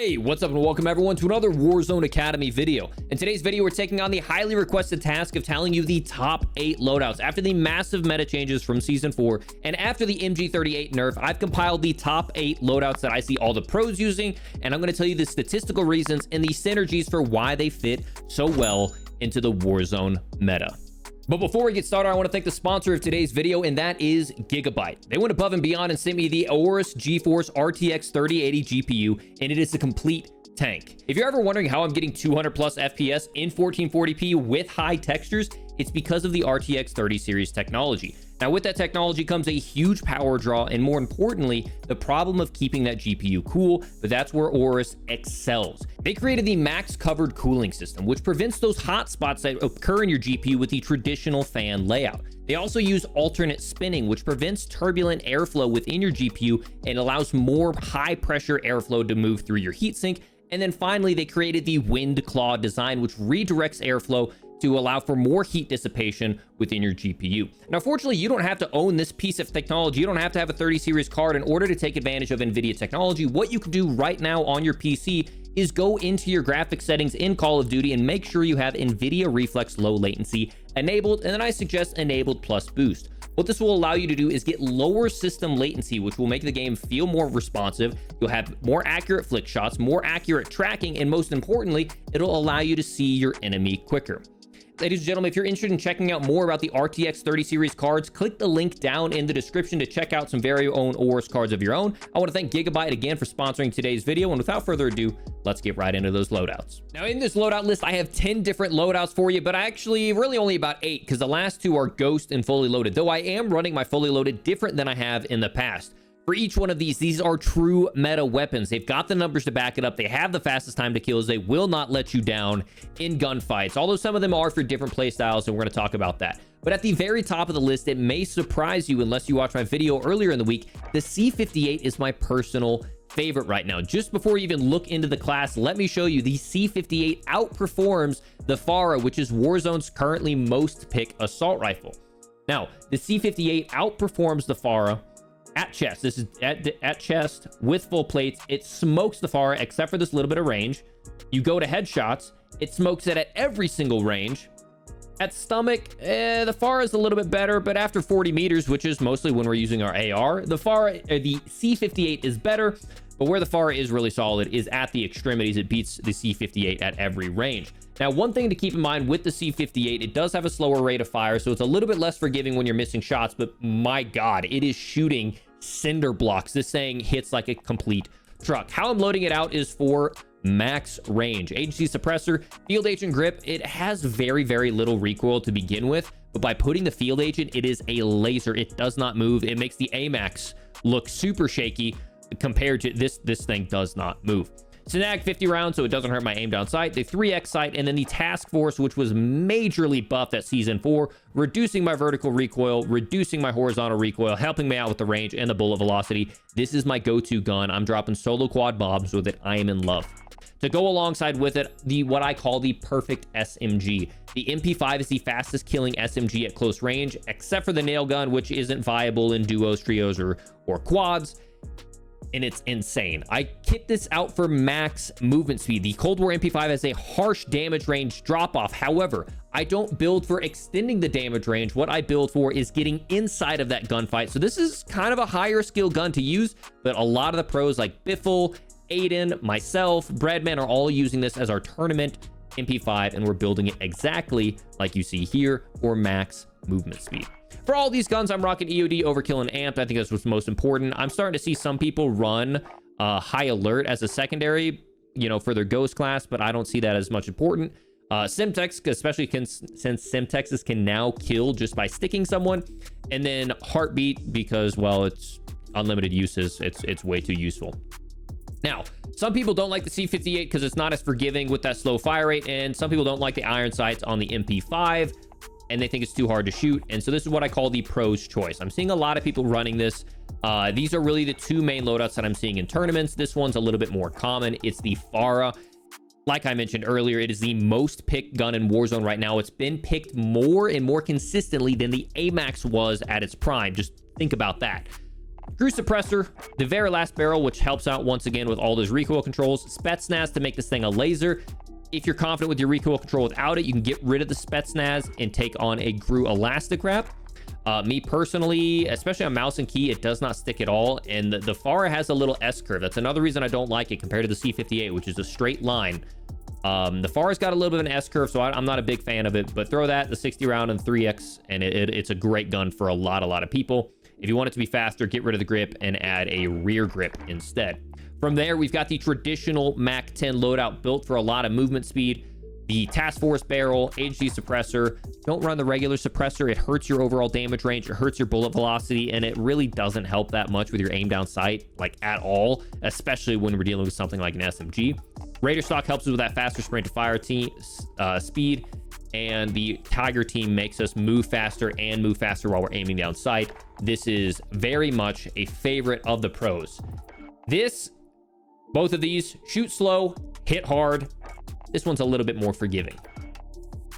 Hey, what's up and welcome everyone to another Warzone Academy video. In today's video, we're taking on the highly requested task of telling you the top 8 loadouts. After the massive meta changes from Season 4 and after the MG38 nerf, I've compiled the top 8 loadouts that I see all the pros using, and I'm going to tell you the statistical reasons and the synergies for why they fit so well into the Warzone meta. But before we get started, I want to thank the sponsor of today's video, and that is Gigabyte. They went above and beyond and sent me the Aorus GeForce RTX 3080 GPU, and it is a complete tank. If you're ever wondering how I'm getting 200 plus FPS in 1440p with high textures, it's because of the RTX 30 series technology. Now, with that technology comes a huge power draw, and more importantly, the problem of keeping that GPU cool, but that's where Aorus excels. They created the max covered cooling system, which prevents those hot spots that occur in your GPU with the traditional fan layout. They also use alternate spinning, which prevents turbulent airflow within your GPU and allows more high pressure airflow to move through your heatsink. And then finally, they created the wind claw design, which redirects airflow to allow for more heat dissipation within your GPU. Now, fortunately, you don't have to own this piece of technology. You don't have to have a 30 series card in order to take advantage of NVIDIA technology. What you can do right now on your PC is go into your graphics settings in Call of Duty and make sure you have NVIDIA Reflex low latency enabled, and then I suggest enabled plus boost. What this will allow you to do is get lower system latency, which will make the game feel more responsive. You'll have more accurate flick shots, more accurate tracking, and most importantly, it'll allow you to see your enemy quicker. Ladies and gentlemen, if you're interested in checking out more about the RTX 30 series cards, click the link down in the description to check out some very own Aorus cards of your own. I want to thank Gigabyte again for sponsoring today's video, and without further ado, let's get right into those loadouts. Now, in this loadout list, I have 10 different loadouts for you, but actually really only about 8 because the last 2 are Ghost and Fully Loaded, though I am running my Fully Loaded different than I have in the past. For each one of these are true meta weapons. They've got the numbers to back it up. They have the fastest time to kills. They will not let you down in gunfights, although some of them are for different playstyles, and we're going to talk about that. But at the very top of the list, it may surprise you unless you watched my video earlier in the week, the C58 is my personal favorite right now. Just before you even look into the class, let me show you the C58 outperforms the FARA, which is Warzone's currently most pick assault rifle. Now, the C58 outperforms the FARA at chest. This is at chest with full plates. It smokes the FARA except for this little bit of range. You go to headshots, it smokes it at every single range. At stomach, the FARA is a little bit better, but after 40 meters, which is mostly when we're using our AR, the C58 is better, but where the FARA is really solid is at the extremities. It beats the C58 at every range. Now, one thing to keep in mind with the C58, it does have a slower rate of fire, so it's a little bit less forgiving when you're missing shots, but my God, it is shooting cinder blocks. This thing hits like a complete truck. How I'm loading it out is for max range. Agency suppressor, field agent grip, it has very, very little recoil to begin with, but by putting the field agent, it is a laser. It does not move. It makes the AMAX look super shaky compared to this thing does not move. Snag 50 rounds, so it doesn't hurt my aim down sight. The 3x sight, and then the Task Force, which was majorly buffed at Season 4, reducing my vertical recoil, reducing my horizontal recoil, helping me out with the range and the bullet velocity. This is my go-to gun. I'm dropping solo quad bombs with it. I am in love. To go alongside with it, what I call the perfect SMG. The MP5 is the fastest killing SMG at close range, except for the nail gun, which isn't viable in duos, trios, or quads. And it's insane. I kit this out for max movement speed. The Cold War MP5 has a harsh damage range drop off. However, I don't build for extending the damage range. What I build for is getting inside of that gunfight. So this is kind of a higher skill gun to use, but a lot of the pros like Biffle, Aiden, myself, Breadman are all using this as our tournament MP5, and we're building it exactly like you see here for max movement speed. For all these guns, I'm rocking EOD, Overkill, and Amped. I think that's what's most important. I'm starting to see some people run High Alert as a secondary, for their Ghost class, but I don't see that as much important. Simtex, especially since Simtexes can now kill just by sticking someone. And then Heartbeat, because, well, it's unlimited uses. It's way too useful. Now, some people don't like the C58 because it's not as forgiving with that slow fire rate, and some people don't like the iron sights on the MP5. And they think it's too hard to shoot. And so this is what I call the pro's choice. I'm seeing a lot of people running this. These are really the 2 main loadouts that I'm seeing in tournaments. This one's a little bit more common. It's the FARA. Like I mentioned earlier, it is the most picked gun in Warzone right now. It's been picked more and more consistently than the AMAX was at its prime. Just think about that. Cruise suppressor, the very last barrel, which helps out once again with all those recoil controls. Spetsnaz to make this thing a laser. If you're confident with your recoil control without it, you can get rid of the Spetsnaz and take on a Gru elastic wrap. Me personally, especially on mouse and key, it does not stick at all. And the Farah has a little S curve. That's another reason I don't like it compared to the C58, which is a straight line. The Farah's got a little bit of an S curve, so I'm not a big fan of it, but throw that, the 60 round and 3X, and it's a great gun for a lot of people. If you want it to be faster, get rid of the grip and add a rear grip instead. From there, we've got the traditional Mac 10 loadout built for a lot of movement speed. The Task Force barrel, HD suppressor. Don't run the regular suppressor. It hurts your overall damage range. It hurts your bullet velocity, and it really doesn't help that much with your aim down sight, like at all, especially when we're dealing with something like an SMG. Raider stock helps us with that faster sprint to fire speed, and the Tiger team makes us move faster and move faster while we're aiming down sight. This is very much a favorite of the pros. Both of these, shoot slow, hit hard. This one's a little bit more forgiving.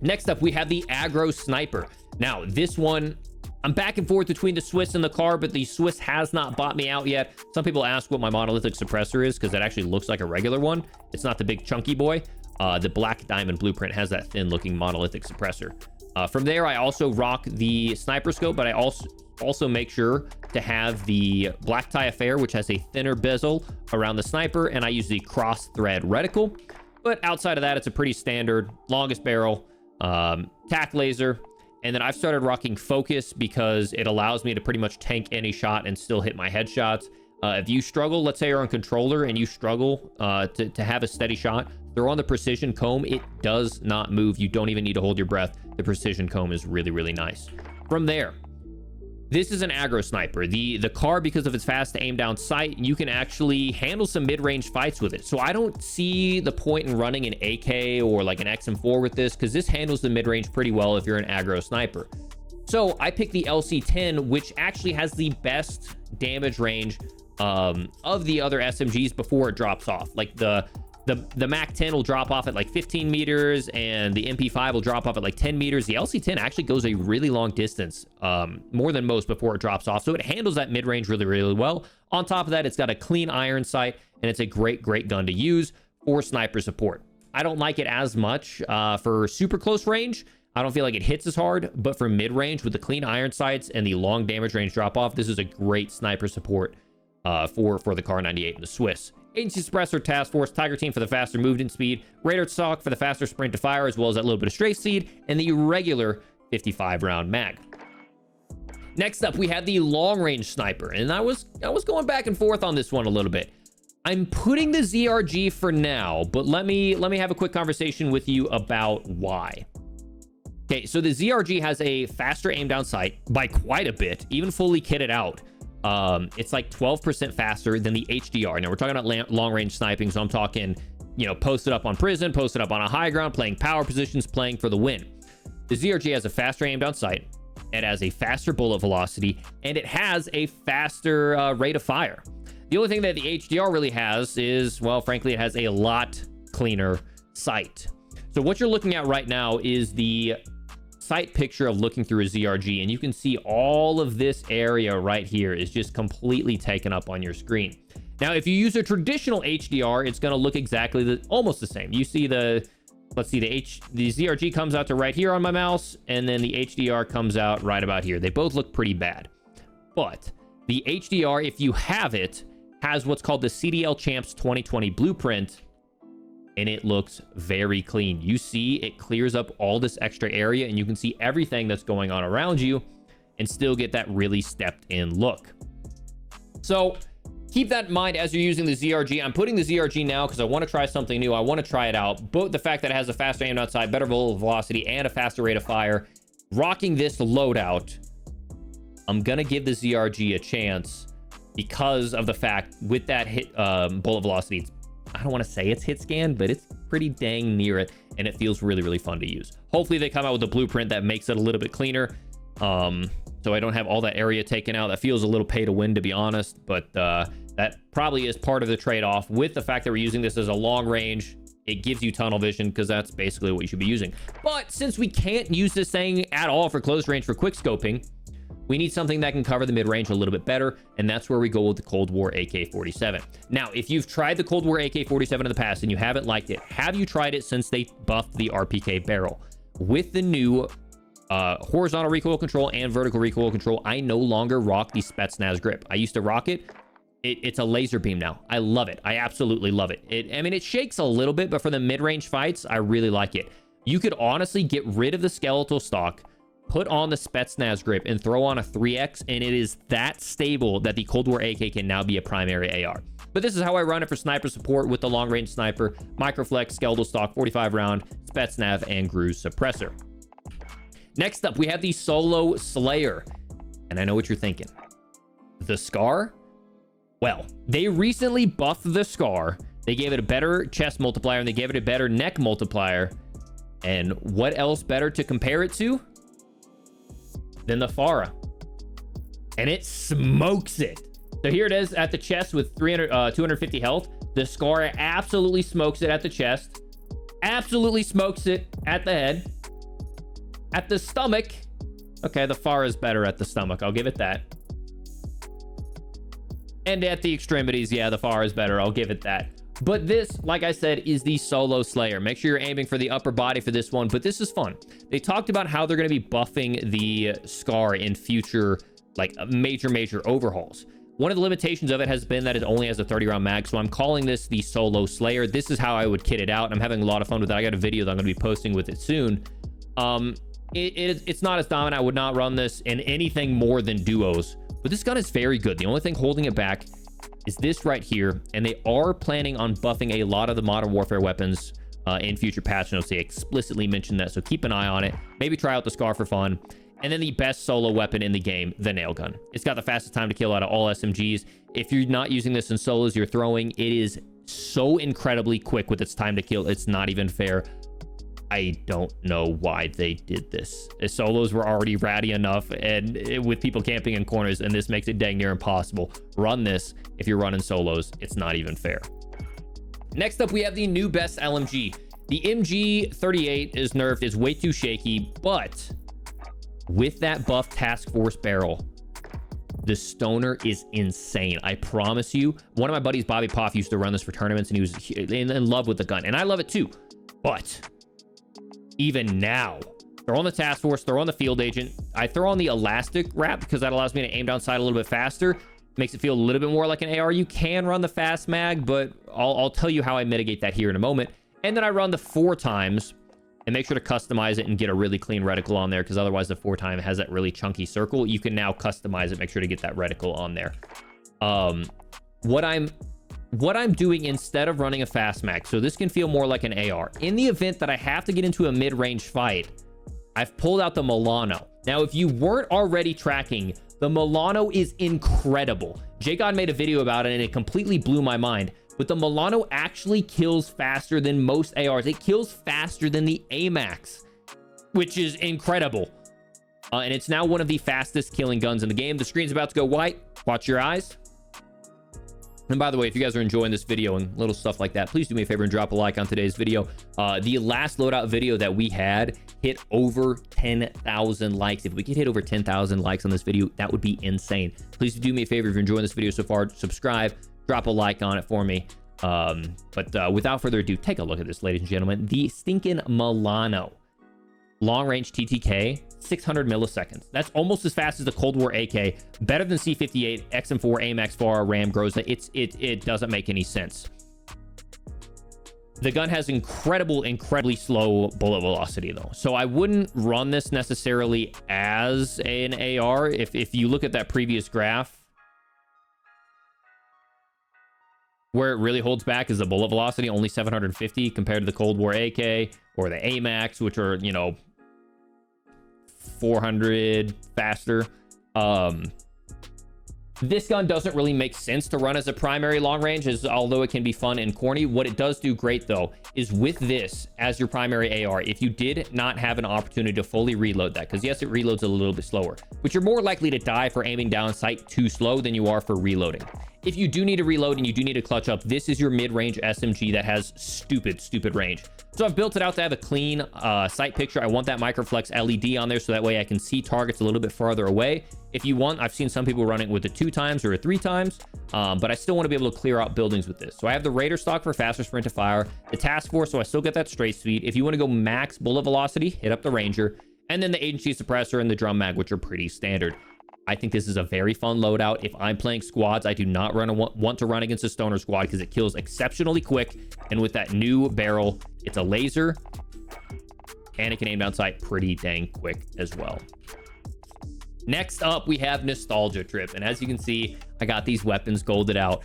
Next up, we have the Aggro Sniper. Now, this one, I'm back and forth between the Swiss and the car, but the Swiss has not bought me out yet. Some people ask what my monolithic suppressor is because it actually looks like a regular one. It's not the big chunky boy. The Black Diamond blueprint has that thin looking monolithic suppressor. From there, I also rock the sniper scope, but I also make sure to have the Black Tie Affair, which has a thinner bezel around the sniper, and I use the cross thread reticle. But outside of that, it's a pretty standard longest barrel tack laser. And then I've started rocking focus because it allows me to pretty much tank any shot and still hit my headshots. If you struggle, let's say you're on controller and you struggle to have a steady shot, throw on the precision comb. It does not move. You don't even need to hold your breath. The precision comb is really, really nice. From there, this is an aggro sniper. The car, because of its fast aim down sight, you can actually handle some mid-range fights with it. So I don't see the point in running an AK or like an XM4 with this, because this handles the mid-range pretty well if you're an aggro sniper. So I picked the LC10, which actually has the best damage range of the other SMGs before it drops off. Like the Mac 10 will drop off at like 15 meters and the MP5 will drop off at like 10 meters. The LC10 actually goes a really long distance, more than most, before it drops off. So it handles that mid-range really, really well. On top of that, it's got a clean iron sight, and it's a great, great gun to use for sniper support. I don't like it as much for super close range. I don't feel like it hits as hard, but for mid-range with the clean iron sights and the long damage range drop-off, this is a great sniper support for the Kar 98 and the Swiss. Agency suppressor, task force, Tiger team for the faster movement speed, radar stock for the faster sprint to fire, as well as that little bit of straight speed, and the regular 55 round mag. Next up, we have the long range sniper, and I was going back and forth on this one a little bit. I'm putting the ZRG for now, but let me have a quick conversation with you about why. Okay, so the ZRG has a faster aim down sight by quite a bit, even fully kitted out. It's like 12% faster than the HDR. Now we're talking about long range sniping, so I'm talking, posted up on prison, posted up on a high ground, playing power positions, playing for the win. The ZRG has a faster aim down sight, it has a faster bullet velocity, and it has a faster rate of fire. The only thing that the HDR really has is, well, frankly, it has a lot cleaner sight. So what you're looking at right now is the sight picture of looking through a ZRG, and you can see all of this area right here is just completely taken up on your screen. Now, if you use a traditional HDR, it's going to look exactly almost the same. You see the ZRG comes out to right here on my mouse, and then the HDR comes out right about here. They both look pretty bad, but the HDR, if you have it, has what's called the CDL Champs 2020 blueprint, and it looks very clean. You see it clears up all this extra area, and you can see everything that's going on around you and still get that really stepped in look. So keep that in mind as you're using the ZRG. I'm putting the ZRG now because I want to try something new. I want to try it out. Both the fact that it has a faster aim outside, better bullet velocity, and a faster rate of fire. Rocking this loadout, I'm going to give the ZRG a chance because of the fact with that hit bullet velocity, I don't want to say it's hit scan, but it's pretty dang near it, and it feels really, really fun to use. Hopefully they come out with a blueprint that makes it a little bit cleaner, so I don't have all that area taken out. That feels a little pay to win, to be honest, but that probably is part of the trade-off with the fact that we're using this as a long range. It gives you tunnel vision because that's basically what you should be using. But since we can't use this thing at all for close range for quick scoping, We need something that can cover the mid-range a little bit better, and that's where we go with the Cold War AK-47. Now, if you've tried the Cold War AK-47 in the past and you haven't liked it, have you tried it since they buffed the RPK barrel? With the new horizontal recoil control and vertical recoil control, I no longer rock the Spetsnaz grip. I used to rock it. It's a laser beam now. I love it. I absolutely love it. I mean, it shakes a little bit, but for the mid-range fights, I really like it. You could honestly get rid of the skeletal stock, put on the Spetsnaz grip, and throw on a 3X, and it is that stable that the Cold War AK can now be a primary AR. But this is how I run it for sniper support with the long-range sniper, microflex, skeletal stock, 45 round, Spetsnaz, and Gru's suppressor. Next up, we have the Solo Slayer. And I know what you're thinking. The Scar? Well, they recently buffed the Scar. They gave it a better chest multiplier, and they gave it a better neck multiplier. And what else better to compare it to than the Farah? And it smokes it. So here it is at the chest with 250 health. The Scar absolutely smokes it at the chest. Absolutely smokes it at the head. At the stomach. Okay, the Farah is better at the stomach. I'll give it that. And at the extremities, yeah, the Farah is better. I'll give it that. But this, like I said, is the Solo Slayer. Make sure you're aiming for the upper body for this one, but this is fun. They talked about how they're going to be buffing the Scar in future, like major overhauls. One of the limitations of it has been that it only has a 30-round mag, so I'm calling this the Solo Slayer. This is how I would kit it out. I'm having a lot of fun with it. I got a video that I'm going to be posting with it soon. It's not as dominant. I would not run this in anything more than duos, but this gun is very good. The only thing holding it back is this right here, and they are planning on buffing a lot of the Modern Warfare weapons in future patch notes. They explicitly mentioned that, so keep an eye on it. Maybe try out the Scar for fun. And then the best solo weapon in the game, the nail gun. It's got the fastest time to kill out of all SMGs. If you're not using this in solos, you're throwing, it is so incredibly quick with its time to kill. It's not even fair. I don't know why they did this. The solos were already ratty enough, and with people camping in corners, and this makes it dang near impossible. Run this if you're running solos. It's not even fair. Next up, we have the new best LMG. The MG38 is nerfed, is way too shaky, but with that buff task force barrel, the stoner is insane. I promise you. One of my buddies, Bobby Poff, used to run this for tournaments, and he was in love with the gun, and I love it too. But even now, throw on the task force, throw on the field agent. I throw on the elastic wrap because that allows me to aim down sight a little bit faster. Makes it feel a little bit more like an AR. You can run the fast mag, but I'll tell you how I mitigate that here in a moment. And then I run the 4 times and make sure to customize it and get a really clean reticle on there, because otherwise the 4-time has that really chunky circle. You can now customize it, make sure to get that reticle on there. What I'm doing instead of running a fast mag, so this can feel more like an AR. In the event that I have to get into a mid-range fight, I've pulled out the Milano. Now, if you weren't already tracking, the Milano is incredible. JGod made a video about it, and it completely blew my mind. But the Milano actually kills faster than most ARs. It kills faster than the AMAX, which is incredible. And it's now one of the fastest killing guns in the game. The screen's about to go white. Watch your eyes. And by the way, if you guys are enjoying this video and little stuff like that, please do me a favor and drop a like on today's video. The last loadout video that we had hit over 10,000 likes. If we could hit over 10,000 likes on this video, that would be insane. Please do me a favor if you're enjoying this video so far, subscribe, drop a like on it for me. But without further ado, take a look at this, ladies and gentlemen. The stinking Milano. Long-range TTK, 600 milliseconds. That's almost as fast as the Cold War AK. Better than C58, XM4, AMAX, FAR, RAM, Groza. It doesn't make any sense. The gun has incredibly slow bullet velocity, though. So I wouldn't run this necessarily as an AR. If you look at that previous graph, where it really holds back is the bullet velocity, only 750 compared to the Cold War AK or the AMAX, which are, you know, 400 faster. This gun doesn't really make sense to run as a primary long range, although it can be fun and corny. What it does do great, though, is with this as your primary AR, if you did not have an opportunity to fully reload that, because yes, it reloads a little bit slower, but you're more likely to die for aiming down sight too slow than you are for reloading. if you do need to reload and you do need to clutch up, this is your mid-range SMG that has stupid range. So I've built it out to have a clean sight picture. I want that microflex LED on there so that way I can see targets a little bit farther away. If you want, I've seen some people running with a 2 times or a 3 times, but I still want to be able to clear out buildings with this. So I have the Raider stock for faster sprint to fire, the Task Force, so I still get that straight speed. If you want to go max bullet velocity, hit up the Ranger, and then the Agency Suppressor and the Drum Mag, which are pretty standard. I think this is a very fun loadout. If I'm playing squads, I do not want to run against a stoner squad because it kills exceptionally quick. And with that new barrel, it's a laser and it can aim down sight pretty dang quick as well. Next up, we have Nostalgia Trip. And as you can see, I got these weapons golded out.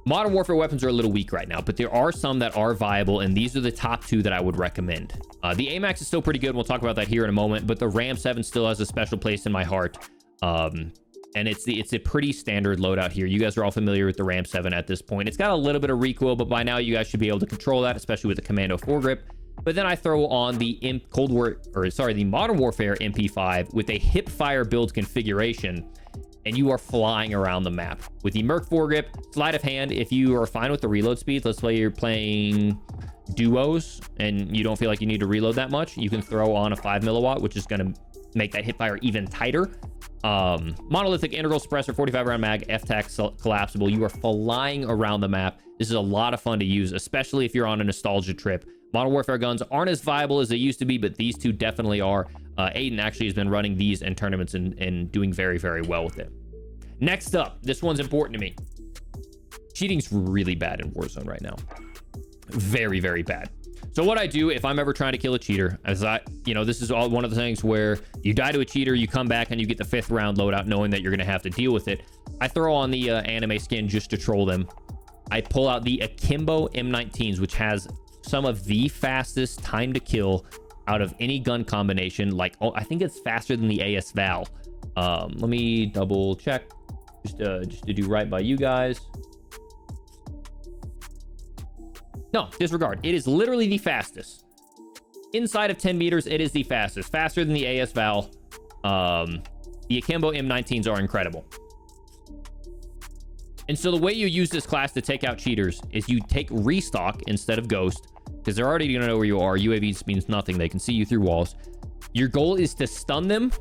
Modern Warfare weapons are a little weak right now, but there are some that are viable, and these are the top 2 that I would recommend. The AMAX is still pretty good. We'll talk about that here in a moment, but the Ram 7 still has a special place in my heart. And it's a pretty standard loadout here. You guys are all familiar with the Ram 7 at this point. It's got a little bit of recoil, but by now you guys should be able to control that, especially with the Commando foregrip. But then I throw on the the Modern Warfare MP5 with a hip fire build configuration, and you are flying around the map with the Merc foregrip, sleight of hand. If you are fine with the reload speed, let's say you're playing duos and you don't feel like you need to reload that much, you can throw on a 5 milliwatt, which is going to make that hip fire even tighter. Monolithic integral suppressor, 45 round mag, F-Tac collapsible. You are flying around the map. This is a lot of fun to use, especially if you're on a nostalgia trip. Modern Warfare guns aren't as viable as they used to be, but these 2 definitely are. Aiden actually has been running these in tournaments and doing very well with it. Next up, this one's important to me. Cheating's really bad in Warzone right now. Very bad. So what I do if I'm ever trying to kill a cheater, this is all one of the things where you die to a cheater, you come back and you get the 5th round loadout knowing that you're going to have to deal with it. I throw on the anime skin just to troll them. I pull out the Akimbo M19s, which has some of the fastest time to kill out of any gun combination. I think it's faster than the AS Val. Let me double check just to do right by you guys. No, disregard. It is literally the fastest. Inside of 10 meters, it is the fastest. Faster than the AS Val. The Akimbo M19s are incredible. And so the way you use this class to take out cheaters is you take restock instead of ghost, because they're already going to know where you are. UAVs means nothing. They can see you through walls. Your goal is to stun them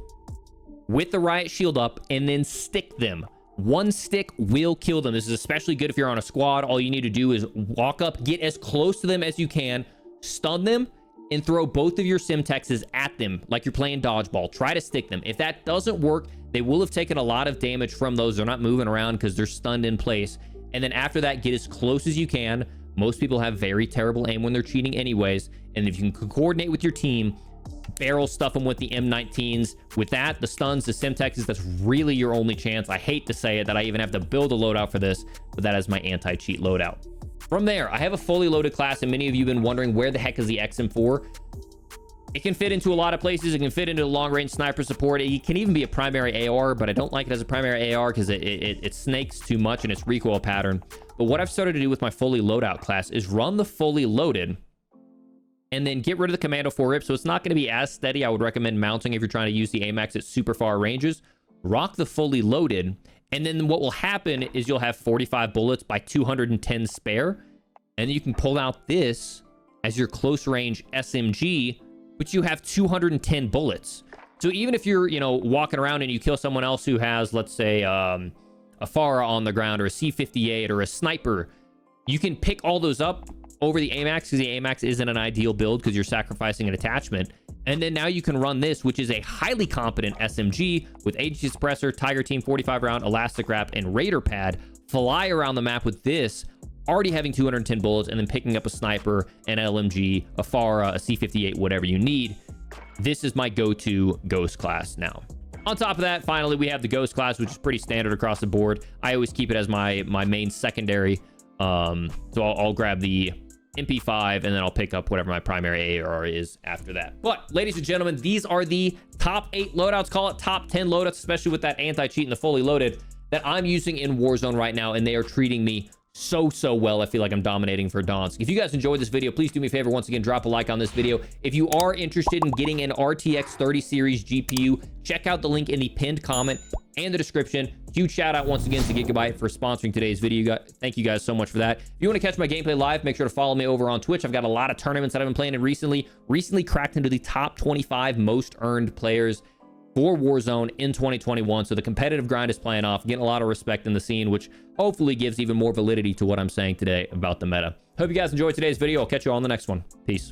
with the riot shield up and then stick them. One stick will kill them. This is especially good if you're on a squad. All you need to do is walk up, get as close to them as you can, stun them, and throw both of your Simtexes at them like you're playing dodgeball. Try to stick them. If that doesn't work, they will have taken a lot of damage from those. They're not moving around because they're stunned in place. And then after that, get as close as you can. Most people have very terrible aim when they're cheating anyways. And if you can coordinate with your team, barrel stuff them with the M19s. With that, the stuns, the Simtexes, that's really your only chance. I hate to say it that I even have to build a loadout for this, but that is my anti-cheat loadout. From there, I have a fully loaded class, and many of you have been wondering where the heck is the XM4? It can fit into a lot of places. It can fit into long-range sniper support. It can even be a primary AR, but I don't like it as a primary AR because it snakes too much in its recoil pattern. But what I've started to do with my fully loadout class is run the fully loaded and then get rid of the Commando foregrip, so it's not going to be as steady. I would recommend mounting if you're trying to use the AMAX at super far ranges. Rock the fully loaded, and then what will happen is you'll have 45 bullets by 210 spare, and then you can pull out this as your close range SMG, which you have 210 bullets. So even if you're, walking around and you kill someone else who has, let's say, a Farah on the ground or a C58 or a sniper, you can pick all those up over the AMAX because the AMAX isn't an ideal build because you're sacrificing an attachment. And then now you can run this, which is a highly competent SMG with Agency Suppressor, Tiger Team, 45 round, Elastic Wrap, and Raider Pad. Fly around the map with this, already having 210 bullets, and then picking up a sniper, an LMG, a Farah, a C58, whatever you need. This is my go-to Ghost class now. On top of that, finally, we have the Ghost class, which is pretty standard across the board. I always keep it as my main secondary. So I'll grab the MP5 and then I'll pick up whatever my primary AR is after that. But ladies and gentlemen, these are the top 8 loadouts, call it top 10 loadouts, especially with that anti-cheat and the fully loaded that I'm using in Warzone right now, and they are treating me so well. I feel like I'm dominating for Donsk. If you guys enjoyed this video, please do me a favor. Once again, drop a like on this video. If you are interested in getting an RTX 30 series GPU, check out the link in the pinned comment and the description. Huge shout out once again to Gigabyte for sponsoring today's video. Thank you guys so much for that. If you want to catch my gameplay live, make sure to follow me over on Twitch. I've got a lot of tournaments that I've been playing in recently cracked into the top 25 most earned players for Warzone in 2021. So the competitive grind is playing off, getting a lot of respect in the scene, which hopefully gives even more validity to what I'm saying today about the meta. Hope you guys enjoyed today's video. I'll catch you all on the next one. Peace.